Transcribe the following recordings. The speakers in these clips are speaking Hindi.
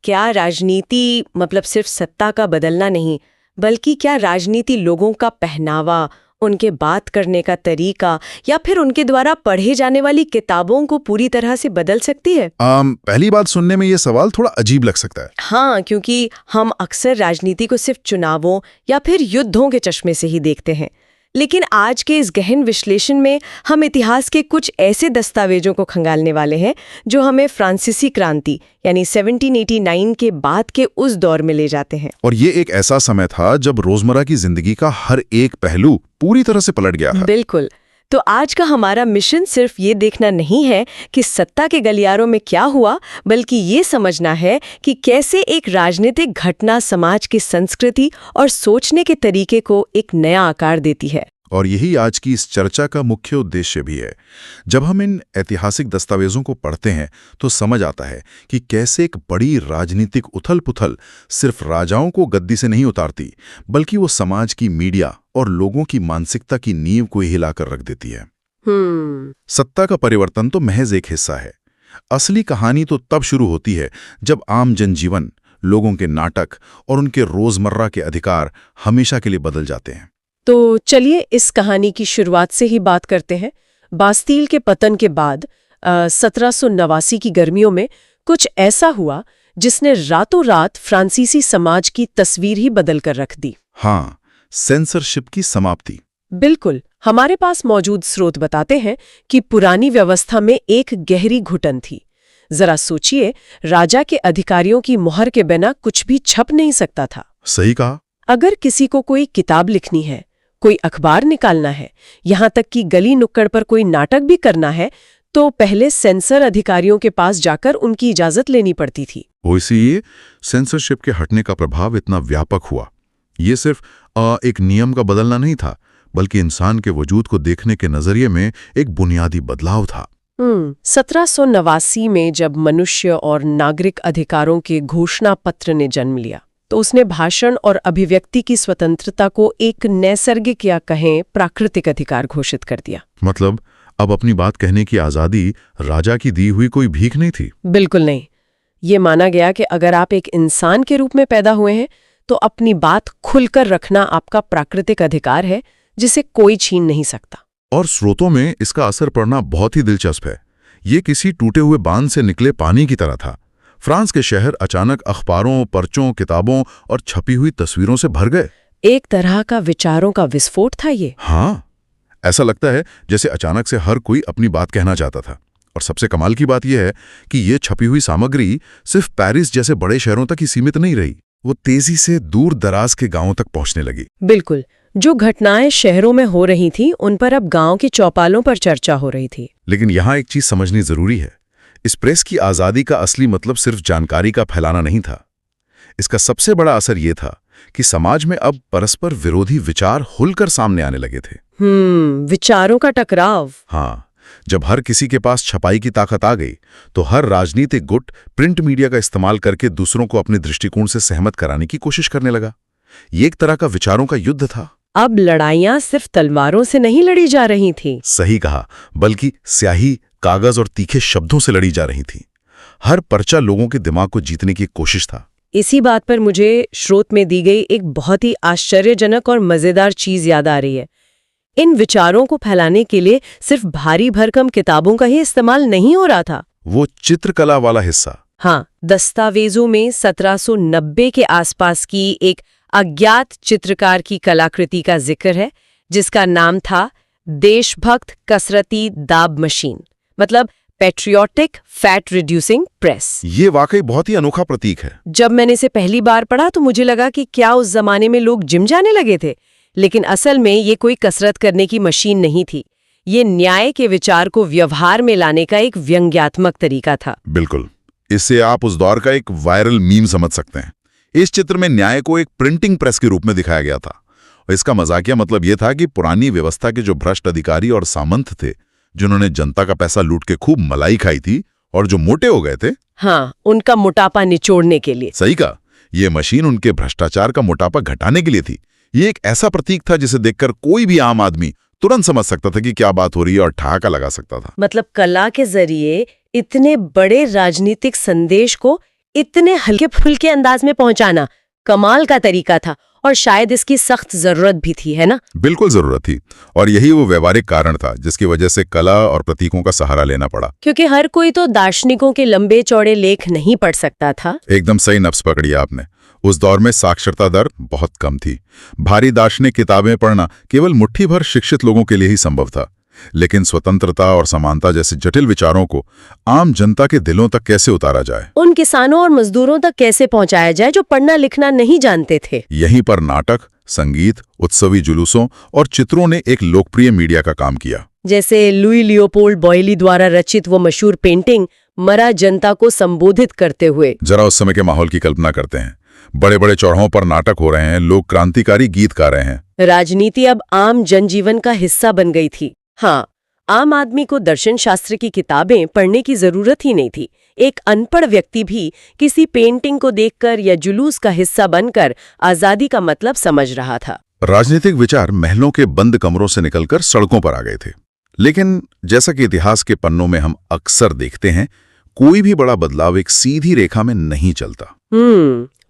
क्या राजनीति मतलब सिर्फ सत्ता का बदलना नहीं, बल्कि क्या राजनीति लोगों का पहनावा, उनके बात करने का तरीका या फिर उनके द्वारा पढ़े जाने वाली किताबों को पूरी तरह से बदल सकती है? पहली बात सुनने में ये सवाल थोड़ा अजीब लग सकता है। हाँ, क्योंकि हम अक्सर राजनीति को सिर्फ चुनावों या फिर युद्धों के चश्मे से ही देखते हैं। लेकिन आज के इस गहन विश्लेषण में हम इतिहास के कुछ ऐसे दस्तावेजों को खंगालने वाले हैं जो हमें फ्रांसीसी क्रांति यानी 1789 के बाद के उस दौर में ले जाते हैं। और ये एक ऐसा समय था जब रोजमर्रा की जिंदगी का हर एक पहलू पूरी तरह से पलट गया था। बिल्कुल। तो आज का हमारा मिशन सिर्फ ये देखना नहीं है कि सत्ता के गलियारों में क्या हुआ, बल्कि ये समझना है कि कैसे एक राजनीतिक घटना समाज की संस्कृति और सोचने के तरीके को एक नया आकार देती है। और यही आज की इस चर्चा का मुख्य उद्देश्य भी है। जब हम इन ऐतिहासिक दस्तावेजों को पढ़ते हैं तो समझ आता है कि कैसे एक बड़ी राजनीतिक उथल-पुथल सिर्फ राजाओं को गद्दी से नहीं उतारती, बल्कि वो समाज की, मीडिया और लोगों की मानसिकता की नींव को हिलाकर रख देती है। सत्ता का परिवर्तन तो महज एक हिस्सा है। असली कहानी तो तब शुरू होती है जब आम जनजीवन, लोगों के नाटक और उनके रोजमर्रा के अधिकार हमेशा के लिए बदल जाते हैं। तो चलिए इस कहानी की शुरुआत से ही बात करते हैं। बास्तील के पतन के बाद 1789 की गर्मियों में कुछ ऐसा हुआ जिसने रातों रात फ्रांसीसी समाज की तस्वीर ही बदल कर रख दी। हाँ, सेंसरशिप की समाप्ति। बिल्कुल। हमारे पास मौजूद स्रोत बताते हैं कि पुरानी व्यवस्था में एक गहरी घुटन थी। जरा सोचिए, राजा के अधिकारियों की मुहर के बिना कुछ भी छप नहीं सकता था। सही कहा। अगर किसी को कोई किताब लिखनी है, कोई अखबार निकालना है, यहाँ तक कि गली नुक्कड़ पर कोई नाटक भी करना है, तो पहले सेंसर अधिकारियों के पास जाकर उनकी इजाजत लेनी पड़ती थी। इसीलिए सेंसरशिप के हटने का प्रभाव इतना व्यापक हुआ। ये सिर्फ एक नियम का बदलना नहीं था, बल्कि इंसान के वजूद को देखने के नजरिए में एक बुनियादी बदलाव था। 1789 में जब मनुष्य और नागरिक अधिकारों के घोषणा पत्र ने जन्म लिया, तो उसने भाषण और अभिव्यक्ति की स्वतंत्रता को एक नैसर्गिक या कहें प्राकृतिक अधिकार घोषित कर दिया। मतलब अब अपनी बात कहने की आजादी राजा की दी हुई कोई भीख नहीं थी। बिल्कुल नहीं। ये माना गया कि अगर आप एक इंसान के रूप में पैदा हुए हैं तो अपनी बात खुलकर रखना आपका प्राकृतिक अधिकार है, जिसे कोई छीन नहीं सकता। और स्रोतों में इसका असर पड़ना बहुत ही दिलचस्प है। ये किसी टूटे हुए बांध से निकले पानी की तरह था। फ्रांस के शहर अचानक अखबारों, पर्चों, किताबों और छपी हुई तस्वीरों से भर गए। एक तरह का विचारों का विस्फोट था ये। हाँ, ऐसा लगता है जैसे अचानक से हर कोई अपनी बात कहना चाहता था। और सबसे कमाल की बात यह है कि ये छपी हुई सामग्री सिर्फ पेरिस जैसे बड़े शहरों तक ही सीमित नहीं रही, वो तेजी से दूर दराज के गांवों तक पहुंचने लगी। बिल्कुल। जो घटनाएं शहरों में हो रही थी, उन पर अब गांव की चौपालों पर चर्चा हो रही थी। लेकिन यहाँ एक चीज समझनी जरूरी है। इस प्रेस की आजादी का असली मतलब सिर्फ जानकारी का फैलाना नहीं था। इसका सबसे बड़ा असर यह था कि समाज में अब परस्पर विरोधी विचार खुलकर सामने आने लगे थे। विचारों का टकराव। हाँ, जब हर किसी के पास छपाई की ताकत आ गई, तो हर राजनीतिक गुट प्रिंट मीडिया का इस्तेमाल करके दूसरों को अपने दृष्टिकोण से सहमत कराने की कोशिश करने लगा। ये एक तरह का विचारों का युद्ध था। अब लड़ाइयां सिर्फ तलवारों से नहीं लड़ी जा रही थी। सही कहा, बल्कि स्याही, कागज और तीखे शब्दों से लड़ी जा रही थी। हर पर्चा लोगों के दिमाग को जीतने की कोशिश था। इसी बात पर मुझे स्रोत में दी गई एक बहुत ही आश्चर्यजनक और मजेदार चीज याद आ रही है। इन विचारों को फैलाने के लिए सिर्फ भारी भरकम किताबों का ही इस्तेमाल नहीं हो रहा था। वो चित्रकला वाला हिस्सा। हाँ, दस्तावेजों में 1790 के आसपास की एक अज्ञात चित्रकार की कलाकृति का जिक्र है, जिसका नाम था देशभक्त कसरती दाब मशीन, मतलब पैट्रियोटिक फैट रिड्यूसिंग प्रेस। ये वाकई बहुत ही अनोखा प्रतीक है। जब मैंने इसे पहली बार पढ़ा तो मुझे लगा कि क्या उस जमाने में लोग जिम जाने लगे थे, लेकिन असल में ये कोई कसरत करने की मशीन नहीं थी। ये न्याय के विचार को व्यवहार में लाने का एक व्यंग्यात्मक तरीका था। बिल्कुल, इससे आप उस दौर का एक वायरल मीम समझ सकते हैं। इस चित्र में न्याय को एक प्रिंटिंग प्रेस के रूप में दिखाया गया था। और इसका मजाकिया मतलब यह था कि पुरानी व्यवस्था के जो भ्रष्ट अधिकारी और सामंत थे, जिन्होंने जनता का पैसा लूट के खूब मलाई खाई थी और जो मोटे हो गए थे, हाँ, उनका मोटापा निचोड़ने के लिए। सही कहा, ये मशीन उनके भ्रष्टाचार का मोटापा घटाने के लिए थी। ये एक ऐसा प्रतीक था जिसे देखकर कोई भी आम आदमी तुरंत समझ सकता था कि क्या बात हो रही है और ठहाका लगा सकता था। मतलब कला के जरिए इतने बड़े राजनीतिक संदेश को इतने हल्के फुल्के अंदाज में पहुंचाना कमाल का तरीका था, और शायद इसकी सख्त जरूरत भी थी, है ना? बिल्कुल जरूरत थी, और यही वो व्यवहारिक कारण था जिसकी वजह से कला और प्रतीकों का सहारा लेना पड़ा। क्योंकि हर कोई तो दार्शनिकों के लंबे चौड़े लेख नहीं पढ़ सकता था। एकदम सही नफ्स पकड़ी आपने। उस दौर में साक्षरता दर बहुत कम थी। भारी दार्शनिक किताबें पढ़ना केवल मुट्ठी भर शिक्षित लोगों के लिए ही संभव था। लेकिन स्वतंत्रता और समानता जैसे जटिल विचारों को आम जनता के दिलों तक कैसे उतारा जाए, उन किसानों और मजदूरों तक कैसे पहुंचाया जाए जो पढ़ना लिखना नहीं जानते थे। यहीं पर नाटक, संगीत, उत्सवी जुलूसों और चित्रों ने एक लोकप्रिय मीडिया का काम किया। जैसे लुई लियोपोल्ड बॉयली द्वारा रचित वो मशहूर पेंटिंग मरा जनता को संबोधित करते हुए। जरा उस समय के माहौल की कल्पना करते हैं। बड़े बड़े चौराहों पर नाटक हो रहे हैं, लोग क्रांतिकारी गीत गा रहे हैं। राजनीति अब आम जनजीवन का हिस्सा बन गई थी। हाँ, आम आदमी को दर्शन शास्त्र की किताबें पढ़ने की जरूरत ही नहीं थी। एक अनपढ़ व्यक्ति भी किसी पेंटिंग को देखकर या जुलूस का हिस्सा बनकर आजादी का मतलब समझ रहा था। राजनीतिक विचार महलों के बंद कमरों से निकलकर सड़कों पर आ गए थे। लेकिन जैसा कि इतिहास के पन्नों में हम अक्सर देखते हैं, कोई भी बड़ा बदलाव एक सीधी रेखा में नहीं चलता।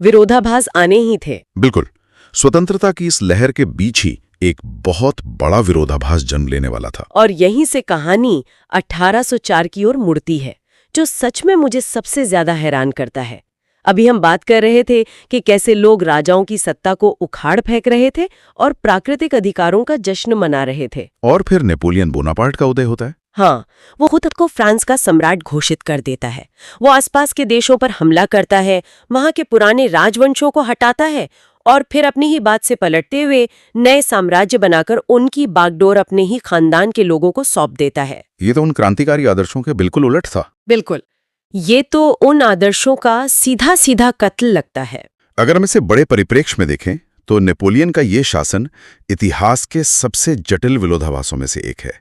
विरोधाभास आने ही थे। बिल्कुल। स्वतंत्रता की इस लहर के बीच ही एक बहुत बड़ा विरोधाभास जन्म लेने वाला था। और यहीं से कहानी 1804 की ओर मुड़ती है, जो सच में मुझे सबसे ज्यादा हैरान करता है। अभी हम बात कर रहे थे कि कैसे लोग राजाओं की सत्ता को उखाड़ फेंक रहे थे और प्राकृतिक अधिकारों का जश्न मना रहे थे। और फिर नेपोलियन बोनापार्ट का उदय होता है। हाँ, वो खुद को फ्रांस का सम्राट घोषित कर देता है। वो आसपास के देशों पर हमला करता है, वहां के पुराने राजवंशों को हटाता है और फिर अपनी ही बात से पलटते हुए नए साम्राज्य बनाकर उनकी बागडोर अपने ही खानदान के लोगों को सौंप देता है। ये तो उन क्रांतिकारी आदर्शों के बिल्कुल उलट था। बिल्कुल, ये तो उन आदर्शों का सीधा सीधा कत्ल लगता है। अगर हम इसे बड़े परिप्रेक्ष्य में देखें तो नेपोलियन का ये शासन इतिहास के सबसे जटिल विरोधाभासों में से एक है।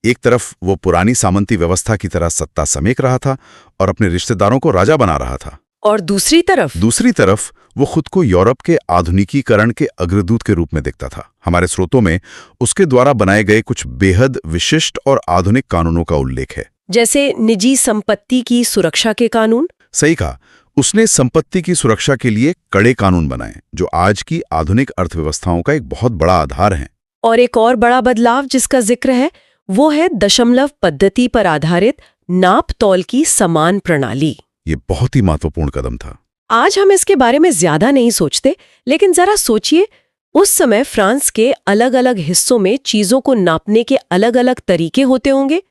एक तरफ वो पुरानी सामंती व्यवस्था की तरह सत्ता समेट रहा था और अपने रिश्तेदारों को राजा बना रहा था, और दूसरी तरफ वो खुद को यूरोप के आधुनिकीकरण के अग्रदूत के रूप में देखता था। हमारे स्रोतों में उसके द्वारा बनाए गए कुछ बेहद विशिष्ट और आधुनिक कानूनों का उल्लेख है। जैसे निजी संपत्ति की सुरक्षा के कानून। सही कहा, उसने संपत्ति की सुरक्षा के लिए कड़े कानून बनाए जो आज की आधुनिक अर्थव्यवस्थाओं का एक बहुत बड़ा आधार है। और एक और बड़ा बदलाव जिसका जिक्र है वो है दशमलव पद्धति पर आधारित नाप तौल की समान प्रणाली। ये बहुत ही महत्वपूर्ण कदम था। आज हम इसके बारे में ज्यादा नहीं सोचते, लेकिन जरा सोचिए, उस समय फ्रांस के अलग अलग हिस्सों में चीजों को नापने के अलग अलग तरीके होते होंगे।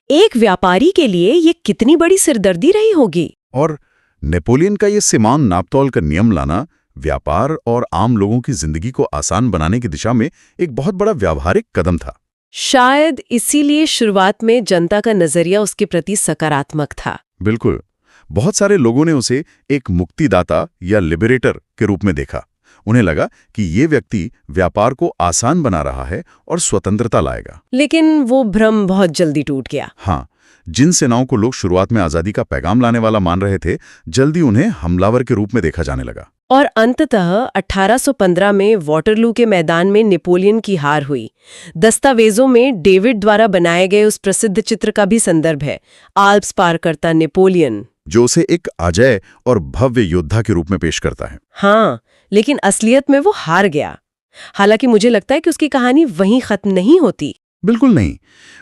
एक व्यापारी के लिए ये कितनी बड़ी सिरदर्दी रही होगी। और नेपोलियन का ये समान नापतोल का नियम लाना व्यापार और आम लोगों की जिंदगी को आसान बनाने की दिशा में एक बहुत बड़ा व्यावहारिक कदम था। शायद इसीलिए शुरुआत में जनता का नजरिया उसके प्रति सकारात्मक था। बिल्कुल, बहुत सारे लोगों ने उसे एक मुक्तिदाता या लिबरेटर के रूप में देखा। उन्हें लगा कि ये व्यक्ति व्यापार को आसान बना रहा है और स्वतंत्रता लाएगा। लेकिन वो भ्रम बहुत जल्दी टूट गया। हाँ, जिन सेनाओं को लोग शुरुआत में आजादी का पैगाम लाने वाला मान रहे थे, जल्दी उन्हें हमलावर के रूप में देखा जाने लगा। और अंततः 1815 में वाटरलू के मैदान में नेपोलियन की हार हुई। दस्तावेजों में डेविड द्वारा बनाए गए उस प्रसिद्ध चित्र का भी संदर्भ है, आल्प्स पार करता नेपोलियन, जो उसे एक अजय और भव्य योद्धा के रूप में पेश करता है। हाँ, लेकिन असलियत में वो हार गया। हालांकि मुझे लगता है कि उसकी कहानी वहीं खत्म नहीं होती। बिल्कुल नहीं।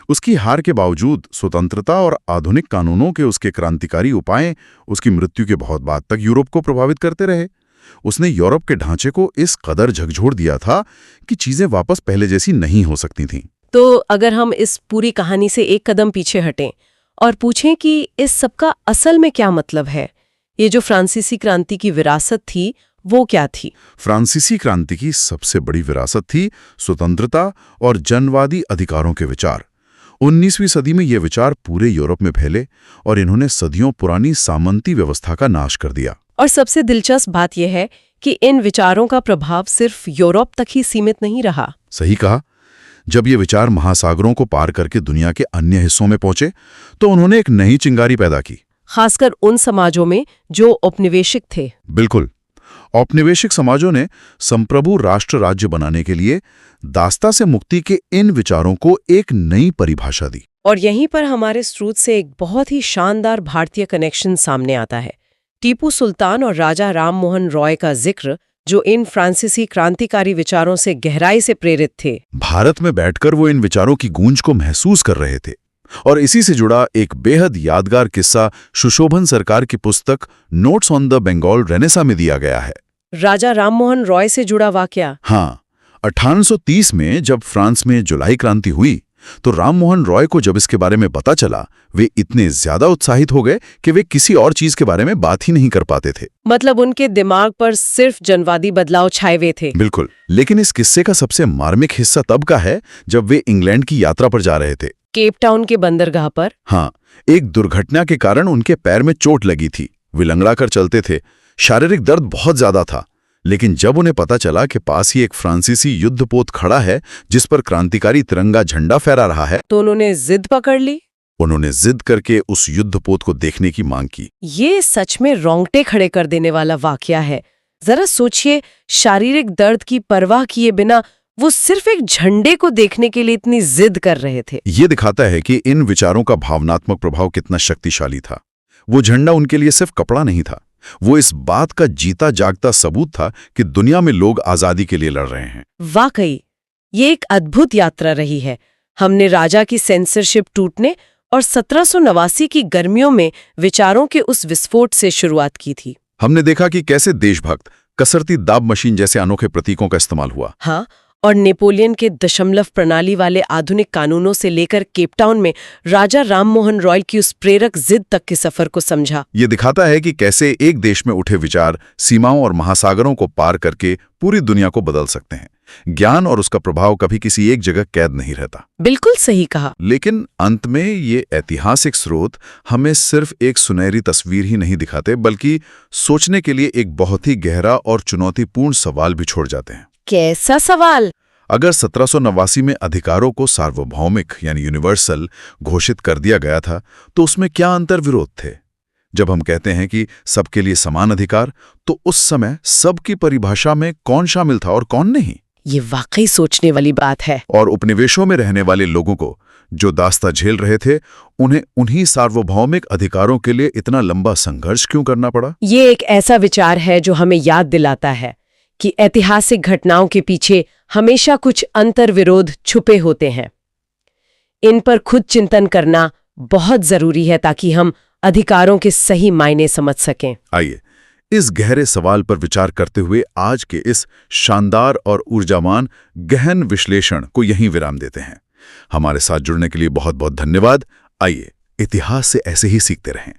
उसकी हार के बावजूद स्वतंत्रता और आधुनिक कानूनों के उसके क्रांतिकारी उपाय उसकी मृत्यु के बहुत बाद तक यूरोप को प्रभावित करते रहे। उसने यूरोप के ढांचे को इस कदर झकझोर दिया था कि चीजें वापस पहले जैसी नहीं हो सकती थीं। तो अगर हम इस पूरी कहानी से एक कदम पीछे हटें और पूछें कि इस सब का असल में क्या मतलब है, ये जो फ्रांसीसी क्रांति की विरासत थी वो क्या थी? फ्रांसीसी क्रांति की सबसे बड़ी विरासत थी स्वतंत्रता और जनवादी अधिकारों के विचार। 19वीं सदी में ये विचार पूरे यूरोप में फैले और इन्होंने सदियों पुरानी सामंती व्यवस्था का नाश कर दिया। और सबसे दिलचस्प बात यह है कि इन विचारों का प्रभाव सिर्फ यूरोप तक ही सीमित नहीं रहा। सही कहा। जब ये विचार महासागरों को पार करके दुनिया के अन्य हिस्सों में पहुंचे तो उन्होंने एक नई चिंगारी पैदा की, खासकर उन समाजों में जो औपनिवेशिक थे। बिल्कुल, औपनिवेशिक समाजों ने संप्रभु राष्ट्र राज्य बनाने के लिए दास्ता से मुक्ति के इन विचारों को एक नई परिभाषा दी। और यहीं पर हमारे स्रोत से एक बहुत ही शानदार भारतीय कनेक्शन सामने आता है, टीपू सुल्तान और राजा राममोहन रॉय का जिक्र, जो इन फ्रांसीसी क्रांतिकारी विचारों से गहराई से प्रेरित थे। भारत में बैठकर वो इन विचारों की गूंज को महसूस कर रहे थे। और इसी से जुड़ा एक बेहद यादगार किस्सा सुशोभन सरकार की पुस्तक notes on the Bengal renaissance में दिया गया है। राजा राममोहन रॉय से जुड़ा वाकया? हाँ, 1830 में जब फ्रांस में जुलाई क्रांति हुई तो राममोहन रॉय को जब इसके बारे में पता चला, वे इतने ज्यादा उत्साहित हो गए कि वे किसी और चीज के बारे में बात ही नहीं कर पाते थे। मतलब उनके दिमाग पर सिर्फ जनवादी बदलाव छाए हुए थे। बिल्कुल। लेकिन इस किस्से का सबसे मार्मिक हिस्सा तब का है जब वे इंग्लैंड की यात्रा पर जा रहे थे, केप टाउन के बंदरगाह पर। हाँ, एक दुर्घटना के कारण उनके पैर में चोट लगी थी। वे लंगड़ा कर चलते थे, शारीरिक दर्द बहुत ज्यादा था। लेकिन जब उन्हें पता चला कि पास ही एक फ्रांसीसी युद्धपोत खड़ा है जिस पर क्रांतिकारी तिरंगा झंडा फहरा रहा है, तो उन्होंने जिद पकड़ ली। उन्होंने जिद करके उस युद्धपोत को देखने की मांग की। ये सच में रोंगटे खड़े कर देने वाला वाकया है। जरा सोचिए, शारीरिक दर्द की परवाह किए बिना वो सिर्फ एक झंडे को देखने के लिए इतनी जिद कर रहे थे। ये दिखाता है कि इन विचारों का भावनात्मक प्रभाव कितना शक्तिशाली था। वो झंडा उनके लिए सिर्फ कपड़ा नहीं था, वो इस बात का जीता जागता सबूत था कि दुनिया में लोग आजादी के लिए लड़ रहे हैं। वाकई ये एक अद्भुत यात्रा रही है। हमने राजा की सेंसरशिप टूटने और 1789 की गर्मियों में विचारों के उस विस्फोट से शुरुआत की थी। हमने देखा कि कैसे देशभक्त, कसरती दाब मशीन जैसे अनोखे प्रतीकों का इस्तेमाल हुआ। हाँ, और नेपोलियन के दशमलव प्रणाली वाले आधुनिक कानूनों से लेकर केपटाउन में राजा राममोहन रॉय की उस प्रेरक जिद तक के सफर को समझा। ये दिखाता है कि कैसे एक देश में उठे विचार सीमाओं और महासागरों को पार करके पूरी दुनिया को बदल सकते हैं। ज्ञान और उसका प्रभाव कभी किसी एक जगह कैद नहीं रहता। बिल्कुल सही कहा। लेकिन अंत में ये ऐतिहासिक स्रोत हमें सिर्फ एक सुनहरी तस्वीर ही नहीं दिखाते, बल्कि सोचने के लिए एक बहुत ही गहरा और चुनौतीपूर्ण सवाल भी छोड़ जाते हैं। कैसा सवाल? अगर 1789 में अधिकारों को सार्वभौमिक यानी यूनिवर्सल घोषित कर दिया गया था, तो उसमें क्या अंतर विरोध थे? जब हम कहते हैं कि सबके लिए समान अधिकार, तो उस समय सब की परिभाषा में कौन शामिल था और कौन नहीं? ये वाकई सोचने वाली बात है। और उपनिवेशों में रहने वाले लोगों को जो दास्ता झेल रहे थे, उन्हें उन्हीं सार्वभौमिक अधिकारों के लिए इतना लंबा संघर्ष क्यों करना पड़ा? ये एक ऐसा विचार है जो हमें याद दिलाता है कि ऐतिहासिक घटनाओं के पीछे हमेशा कुछ अंतर्विरोध छुपे होते हैं। इन पर खुद चिंतन करना बहुत जरूरी है ताकि हम अधिकारों के सही मायने समझ सकें। आइए इस गहरे सवाल पर विचार करते हुए आज के इस शानदार और ऊर्जावान गहन विश्लेषण को यहीं विराम देते हैं। हमारे साथ जुड़ने के लिए बहुत बहुत धन्यवाद। आइए इतिहास से ऐसे ही सीखते रहें।